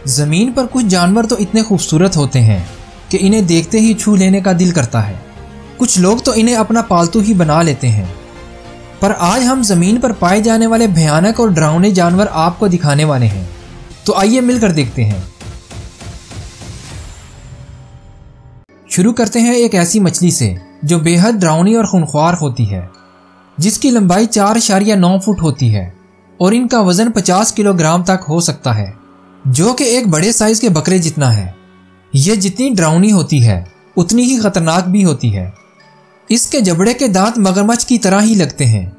ज़मीन पर कुछ जानवर तो इतने खूबसूरत होते हैं कि इन्हें देखते ही छू लेने का दिल करता है। कुछ लोग तो इन्हें अपना पालतू ही बना लेते हैं। पर आज हम ज़मीन पर पाए जाने वाले भयानक और डरावने जानवर आपको दिखाने वाले हैं, तो आइए मिलकर देखते हैं। शुरू करते हैं एक ऐसी मछली से जो बेहद डरावनी और खूंखार होती है, जिसकी लंबाई 4.9 फुट होती है और इनका वजन 50 किलोग्राम तक हो सकता है, जो कि एक बड़े साइज के बकरे जितना है। यह जितनी डरावनी होती है उतनी ही खतरनाक भी होती है। इसके जबड़े के दांत मगरमच्छ की तरह ही लगते हैं,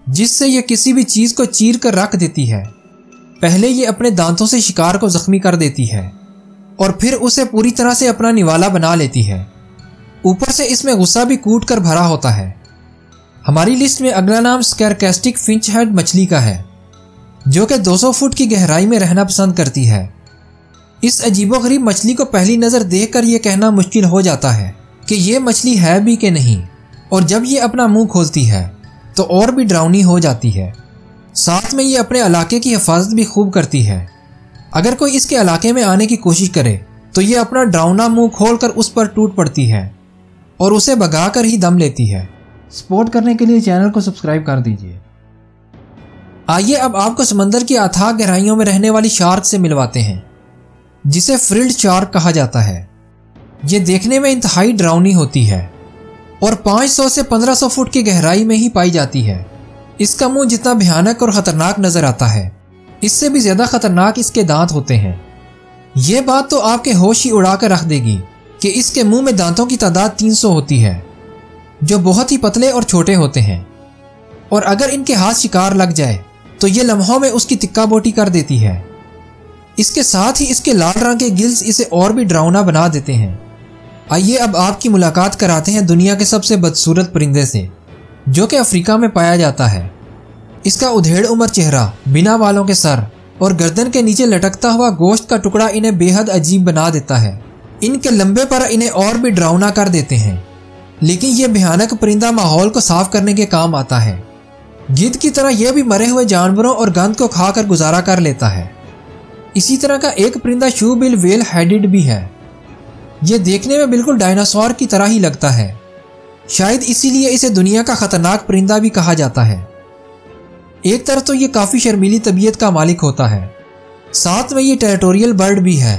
जिससे यह किसी भी चीज को चीर कर रख देती है। पहले ये अपने दांतों से शिकार को जख्मी कर देती है और फिर उसे पूरी तरह से अपना निवाला बना लेती है। ऊपर से इसमें गुस्सा भी कूट कर भरा होता है। हमारी लिस्ट में अगला नाम स्कैरकास्टिक फिंचहेड मछली का है, जो कि 200 फुट की गहराई में रहना पसंद करती है। इस अजीबोगरीब मछली को पहली नज़र देखकर यह कहना मुश्किल हो जाता है कि यह मछली है भी कि नहीं, और जब ये अपना मुंह खोलती है तो और भी डरावनी हो जाती है। साथ में ये अपने इलाके की हिफाजत भी खूब करती है। अगर कोई इसके इलाके में आने की कोशिश करे तो ये अपना डरावना मुंह खोलकर उस पर टूट पड़ती है और उसे भगाकर ही दम लेती है। सपोर्ट करने के लिए चैनल को सब्सक्राइब कर दीजिए। आइए अब आपको समंदर की अथाह गहराइयों में रहने वाली शार्क से मिलवाते हैं, जिसे फ्रिल्ड शार्क कहा जाता है। ये देखने में इंतहाई डरावनी होती है और 500 से 1500 फुट की गहराई में ही पाई जाती है। इसका मुंह जितना भयानक और खतरनाक नजर आता है, इससे भी ज्यादा खतरनाक इसके दांत होते हैं। ये बात तो आपके होश ही उड़ा कर रख देगी कि इसके मुंह में दांतों की तादाद 300 होती है, जो बहुत ही पतले और छोटे होते हैं। और अगर इनके हाथ शिकार लग जाए तो ये लम्हों में उसकी तिक्का बोटी कर देती है। इसके साथ ही इसके लाल रंग के गिल्स इसे और भी डरावना बना देते हैं। आइए अब आपकी मुलाकात कराते हैं दुनिया के सबसे बदसूरत परिंदे से, जो कि अफ्रीका में पाया जाता है। इसका उधेड़ उम्र चेहरा, बिना बालों के सर और गर्दन के नीचे लटकता हुआ गोश्त का टुकड़ा इन्हें बेहद अजीब बना देता है। इनके लंबे पर इन्हें और भी डरावना कर देते हैं, लेकिन यह भयानक परिंदा माहौल को साफ करने के काम आता है। गिद्ध की तरह यह भी मरे हुए जानवरों और गंद को खाकर गुजारा कर लेता है। इसी तरह का एक परिंदा शू बिल वेल हेडेड भी है। यह देखने में बिल्कुल डायनासोर की तरह ही लगता है। शायद इसीलिए इसे दुनिया का खतरनाक परिंदा भी कहा जाता है। एक तरफ तो ये काफी शर्मीली तबीयत का मालिक होता है, साथ में ये टेरिटोरियल बर्ड भी है।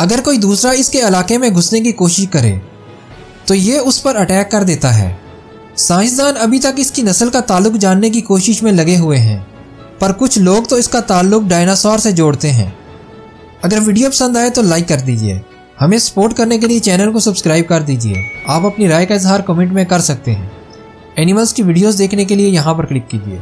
अगर कोई दूसरा इसके इलाके में घुसने की कोशिश करे तो ये उस पर अटैक कर देता है। साइंसदान अभी तक इसकी नस्ल का ताल्लुक जानने की कोशिश में लगे हुए हैं, पर कुछ लोग तो इसका ताल्लुक डायनासोर से जोड़ते हैं। अगर वीडियो पसंद आए तो लाइक कर दीजिए। हमें सपोर्ट करने के लिए चैनल को सब्सक्राइब कर दीजिए। आप अपनी राय का इजहार कमेंट में कर सकते हैं। एनिमल्स की वीडियोस देखने के लिए यहाँ पर क्लिक कीजिए।